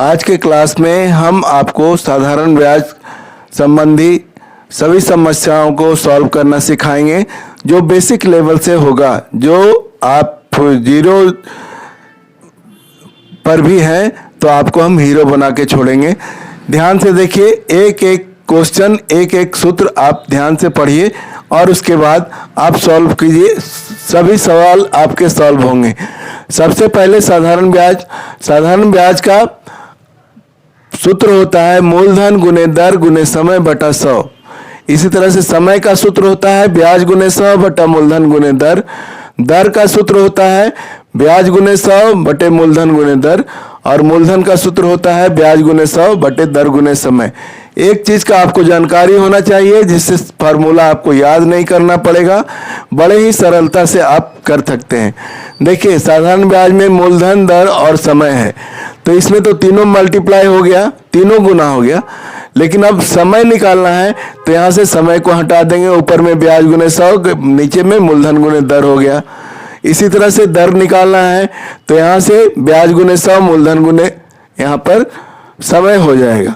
आज के क्लास में हम आपको साधारण ब्याज संबंधी सभी समस्याओं को सॉल्व करना सिखाएंगे जो बेसिक लेवल से होगा। जो आप जीरो पर भी हैं तो आपको हम हीरो बना के छोड़ेंगे। ध्यान से देखिए, एक एक क्वेश्चन, एक एक सूत्र आप ध्यान से पढ़िए और उसके बाद आप सॉल्व कीजिए। सभी सवाल आपके सॉल्व होंगे। सबसे पहले साधारण ब्याज का सूत्र होता है मूलधन गुने दर गुने समय बटा 100। इसी तरह से समय का सूत्र होता है ब्याज गुने 100 बटा मूलधन गुने दर। दर का सूत्र होता है ब्याज गुने 100 बटे मूलधन गुने दर। और मूलधन का सूत्र होता है ब्याज गुने 100 बटे दर गुने समय। एक चीज का आपको जानकारी होना चाहिए जिससे फार्मूला आपको याद नहीं करना पड़ेगा, बड़े ही सरलता से आप कर सकते हैं। देखिए, साधारण ब्याज में मूलधन, दर और समय है, तो इसमें तो तीनों मल्टीप्लाई हो गया, तीनों गुना हो गया। लेकिन अब समय निकालना है तो यहाँ से समय को हटा देंगे, ऊपर में ब्याज गुने 100, नीचे में मूलधन गुने दर हो गया। इसी तरह से दर निकालना है तो यहाँ से ब्याज गुने 100 मूलधन गुने यहाँ पर समय हो जाएगा।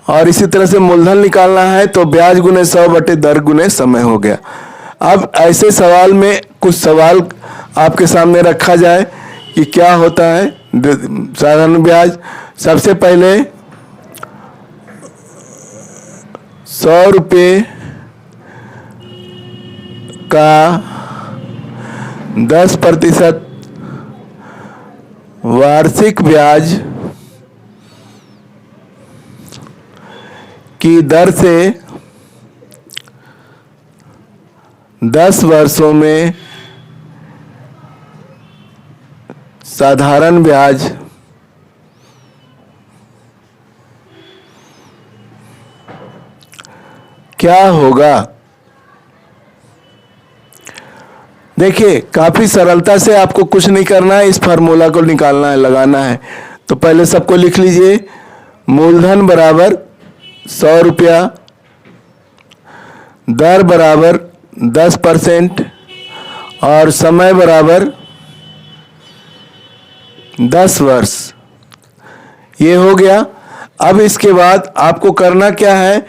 और इसी तरह से मूलधन निकालना है तो ब्याज गुने 100 बटे दर गुने समय हो गया। अब ऐसे सवाल में कुछ सवाल आपके सामने रखा जाए कि क्या होता है साधारण ब्याज। सबसे पहले 100 रुपये का 10% वार्षिक ब्याज की दर से 10 वर्षों में साधारण ब्याज क्या होगा। देखिए, काफी सरलता से आपको कुछ नहीं करना है, इस फार्मूला को निकालना है, लगाना है। तो पहले सबको लिख लीजिए। मूलधन बराबर 100 रुपया, दर बराबर 10% और समय बराबर 10 वर्ष। ये हो गया। अब इसके बाद आपको करना क्या है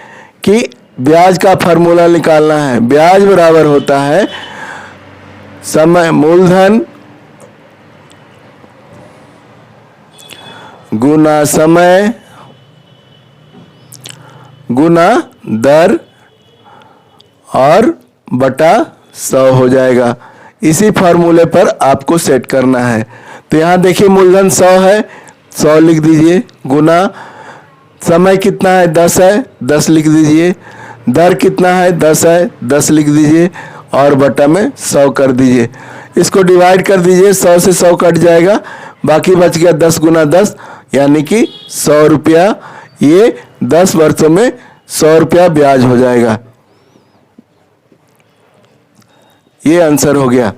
कि ब्याज का फार्मूला निकालना है। ब्याज बराबर होता है समय, मूलधन गुना समय गुना दर और बटा 100 हो जाएगा। इसी फार्मूले पर आपको सेट करना है। तो यहाँ देखिए, मूलधन 100 है, 100 लिख दीजिए, गुना समय कितना है 10 है, 10 लिख दीजिए, दर कितना है 10 है, 10 लिख दीजिए और बटा में 100 कर दीजिए। इसको डिवाइड कर दीजिए, 100 से 100 कट जाएगा, बाकी बच गया 10 गुना 10 यानी कि 100 रुपया। ये 10 वर्षों में 100 रुपया ब्याज हो जाएगा। ये आंसर हो गया।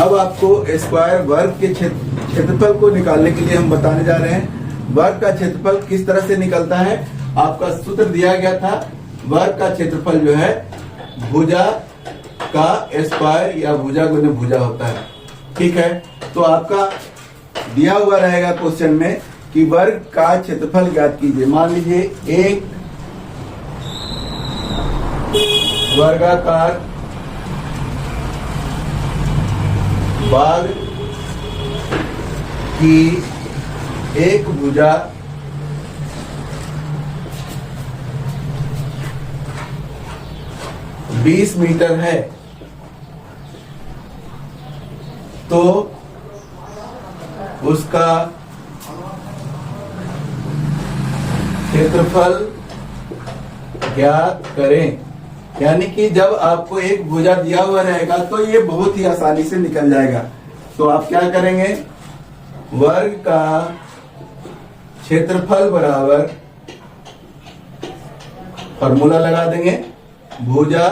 अब आपको स्क्वायर वर्ग के क्षेत्रफल को निकालने के लिए हम बताने जा रहे हैं। वर्ग का क्षेत्रफल किस तरह से निकलता है, आपका सूत्र दिया गया था। वर्ग का क्षेत्रफल जो है भुजा का स्क्वायर या भुजा गुने भुजा होता है। ठीक है, तो आपका दिया हुआ रहेगा क्वेश्चन में कि वर्ग का क्षेत्रफल ज्ञात कीजिए। मान लीजिए एक वर्गाकार बाग की एक भुजा 20 मीटर है, तो उसका क्षेत्रफल ज्ञात करें। यानी कि जब आपको एक भुजा दिया हुआ रहेगा तो ये बहुत ही आसानी से निकल जाएगा। तो आप क्या करेंगे, वर्ग का क्षेत्रफल बराबर फॉर्मूला लगा देंगे, भुजा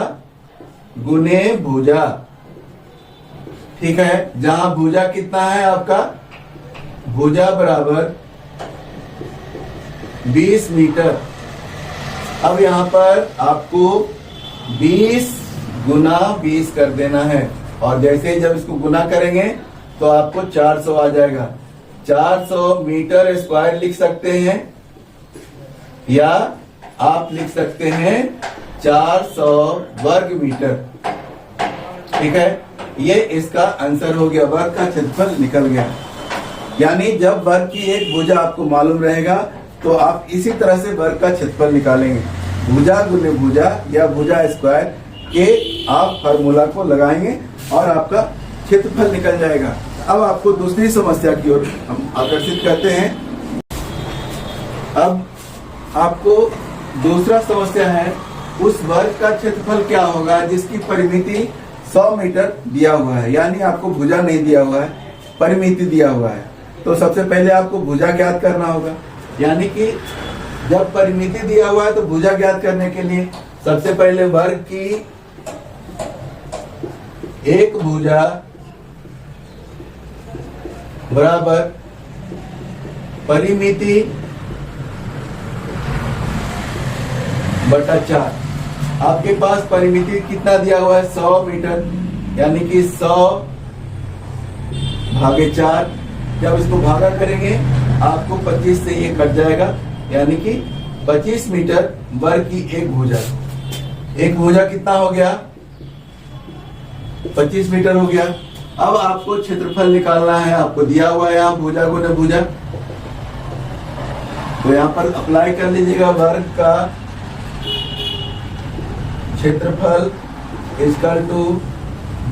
गुने भुजा। ठीक है, जहां भुजा कितना है आपका, भुजा बराबर 20 मीटर। अब यहां पर आपको 20 गुना 20 कर देना है, और जैसे ही जब इसको गुना करेंगे तो आपको 400 आ जाएगा। 400 मीटर स्क्वायर लिख सकते हैं, या आप लिख सकते हैं 400 वर्ग मीटर। ठीक है, ये इसका आंसर हो गया, वर्ग का क्षेत्रफल निकल गया। यानी जब वर्ग की एक भुजा आपको मालूम रहेगा तो आप इसी तरह से वर्ग का क्षेत्रफल निकालेंगे। भुजा गुने भुजा या भुजा स्क्वायर के आप फार्मूला को लगाएंगे और आपका क्षेत्रफल निकल जाएगा। अब आपको दूसरी समस्या की ओर हम आकर्षित करते हैं। अब आपको दूसरा समस्या है, उस वर्ग का क्षेत्रफल क्या होगा जिसकी परिमिति 100 मीटर दिया हुआ है। यानी आपको भुजा नहीं दिया हुआ है, परिमिति दिया हुआ है। तो सबसे पहले आपको भुजा ज्ञात करना होगा। यानी कि जब परिमिति दिया हुआ है तो भुजा ज्ञात करने के लिए सबसे पहले वर्ग की एक भुजा बराबर परिमिति बटा 4। आपके पास परिमिति कितना दिया हुआ है, 100 मीटर, यानी कि 100 भागे 4। जब इसको भागा करेंगे आपको 25 से ये कट जाएगा, यानी कि 25 मीटर वर्ग की एक भुजा। एक भुजा कितना हो गया, 25 मीटर हो गया। अब आपको क्षेत्रफल निकालना है, आपको दिया हुआ है यहाँ भुजा गुने भुजा, तो यहाँ पर अप्लाई कर लीजिएगा। वर्ग का क्षेत्रफल इक्वल टू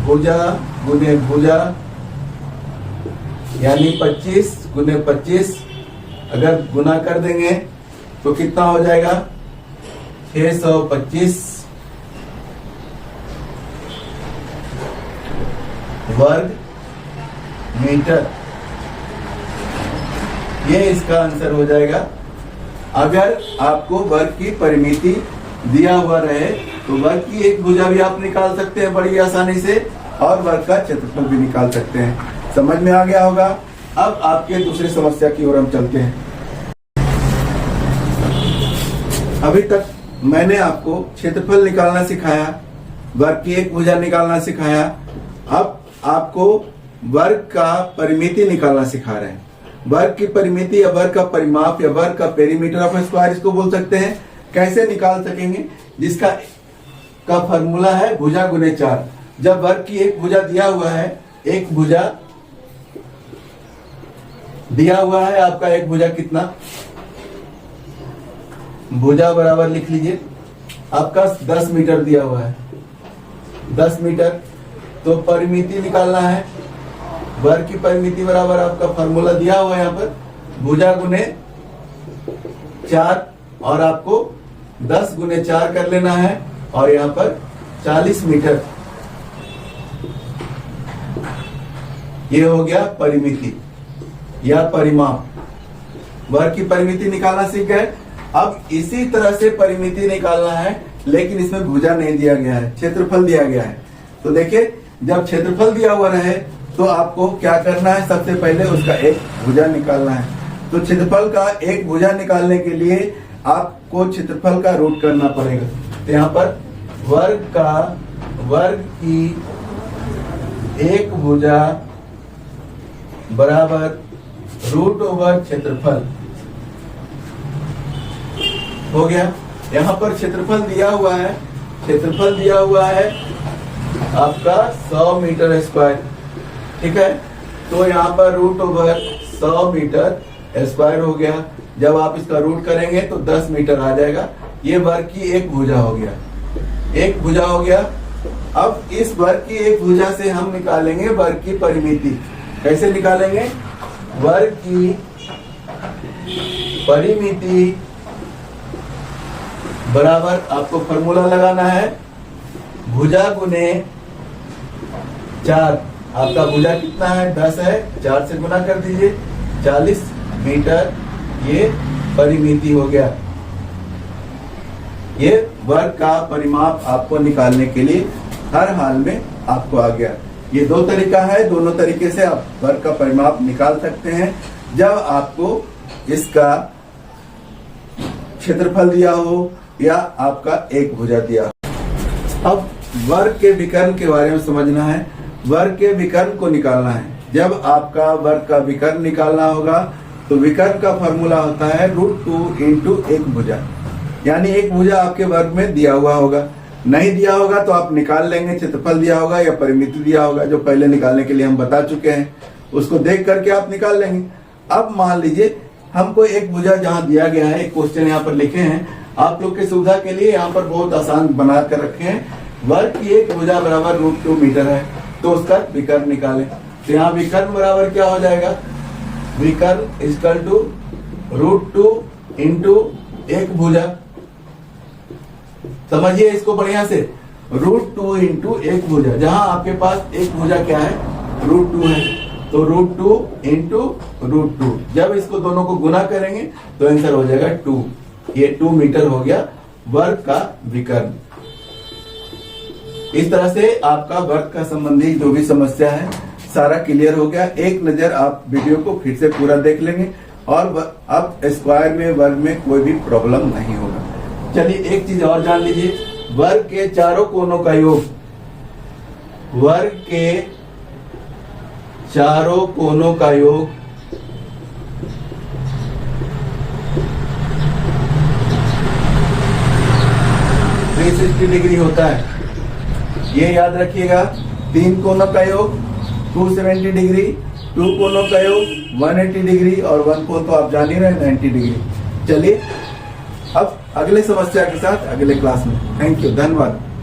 भुजा गुने भुजा, यानी 25 गुने 25। अगर गुना कर देंगे तो कितना हो जाएगा, 625 वर्ग मीटर। ये इसका आंसर हो जाएगा। अगर आपको वर्ग की परिमिति दिया हुआ रहे तो वर्ग की एक भुजा भी आप निकाल सकते हैं बड़ी आसानी से, और वर्ग का क्षेत्रफल भी निकाल सकते हैं। समझ में आ गया होगा। अब आपके दूसरी समस्या की ओर हम चलते हैं। अभी तक मैंने आपको क्षेत्रफल निकालना सिखाया, वर्ग की एक भुजा निकालना सिखाया। अब आपको वर्ग का परिमिति निकालना सिखा रहे हैं। वर्ग की परिमिति या वर्ग का परिमाप या वर्ग का पेरीमीटर ऑफ स्क्वायर इसको बोल सकते हैं। कैसे निकाल सकेंगे, जिसका का फॉर्मूला है भुजा गुने 4। जब वर्ग की एक भुजा दिया हुआ है, एक भुजा दिया हुआ है आपका, एक भुजा कितना, भुजा बराबर लिख लीजिए, आपका 10 मीटर दिया हुआ है, 10 मीटर। तो परिमिति निकालना है, वर्ग की परिमिति बराबर आपका फॉर्मूला दिया हुआ है यहाँ पर, भुजा गुने 4, और आपको 10 गुने 4 कर लेना है, और यहाँ पर 40 मीटर। ये हो गया परिमिति या परिमाप। वर्ग की परिमिति निकालना सीख गए। अब इसी तरह से परिमिति निकालना है, लेकिन इसमें भुजा नहीं दिया गया है, क्षेत्रफल दिया गया है। तो देखिए, जब क्षेत्रफल दिया हुआ रहे तो आपको क्या करना है, सबसे पहले उसका एक भुजा निकालना है। तो क्षेत्रफल का एक भुजा निकालने के लिए आपको क्षेत्रफल का रूट करना पड़ेगा। तो यहाँ पर वर्ग की एक भुजा बराबर रूट ओवर क्षेत्रफल हो गया। यहाँ पर क्षेत्रफल दिया हुआ है, क्षेत्रफल दिया हुआ है आपका 100 मीटर स्क्वायर, ठीक है। तो यहाँ पर रूट ओवर 100 मीटर स्क्वायर हो गया। जब आप इसका रूट करेंगे तो 10 मीटर आ जाएगा। ये वर्ग की एक भुजा हो गया, एक भुजा हो गया। अब इस वर्ग की एक भुजा से हम निकालेंगे वर्ग की परिमिति। कैसे निकालेंगे? वर्ग की परिमिति बराबर आपको फॉर्मूला लगाना है भुजा गुने 4। आपका भुजा कितना है? 10 है, 4 से गुना कर दीजिए, 40 मीटर ये परिमिति हो गया। ये वर्ग का परिमाप आपको निकालने के लिए हर हाल में आपको आ गया। ये दो तरीका है, दोनों तरीके से आप वर्ग का परिमाप निकाल सकते हैं। जब आपको इसका क्षेत्रफल दिया हो या आपका एक भुजा दिया हो। अब वर्ग के विकर्ण के बारे में समझना है। वर्ग के विकर्ण को निकालना है। जब आपका वर्ग का विकर्ण निकालना होगा तो विकर्ण का फॉर्मूला होता है √2 इंटू एक भुजा। यानी एक भुजा आपके वर्ग में दिया हुआ होगा, नहीं दिया होगा तो आप निकाल लेंगे। क्षेत्रफल दिया होगा या परिमिति दिया होगा, जो पहले निकालने के लिए हम बता चुके हैं, उसको देख करके आप निकाल लेंगे। अब मान लीजिए हमको एक भुजा जहां दिया गया है, एक क्वेश्चन यहाँ पर लिखे हैं, आप लोग की सुविधा के लिए यहाँ पर बहुत आसान बना कर रखे हैं। वर्ग की एक भुजा बराबर √2 मीटर है, तो उसका विकर्ण निकालें। तो यहाँ विकर्ण बराबर क्या हो जाएगा? विकर्ण इक्वल टू √2 इंटू एक भुजा। समझिए इसको बढ़िया से, √2 इंटू एक भुजा। जहां आपके पास एक भुजा क्या है? √2 है, तो √2 इंटू √2। जब इसको दोनों को गुना करेंगे तो आंसर हो जाएगा 2। ये 2 मीटर हो गया वर्ग का विकर्ण। इस तरह से आपका वर्ग का संबंधी जो भी समस्या है सारा क्लियर हो गया। एक नजर आप वीडियो को फिर से पूरा देख लेंगे और अब स्क्वायर में वर्ग में कोई भी प्रॉब्लम नहीं होगा। चलिए एक चीज और जान लीजिए, वर्ग के चारों कोनों का योग, वर्ग के चारों कोनों का योग 360 डिग्री होता है। ये याद रखिएगा। 3 कोनों का योग 270 डिग्री, 2 कोनों का योग 180 डिग्री और 1 कोण तो आप जान ही रहे 90 डिग्री। चलिए अब अगले समस्या के साथ अगले क्लास में। थैंक यू, धन्यवाद।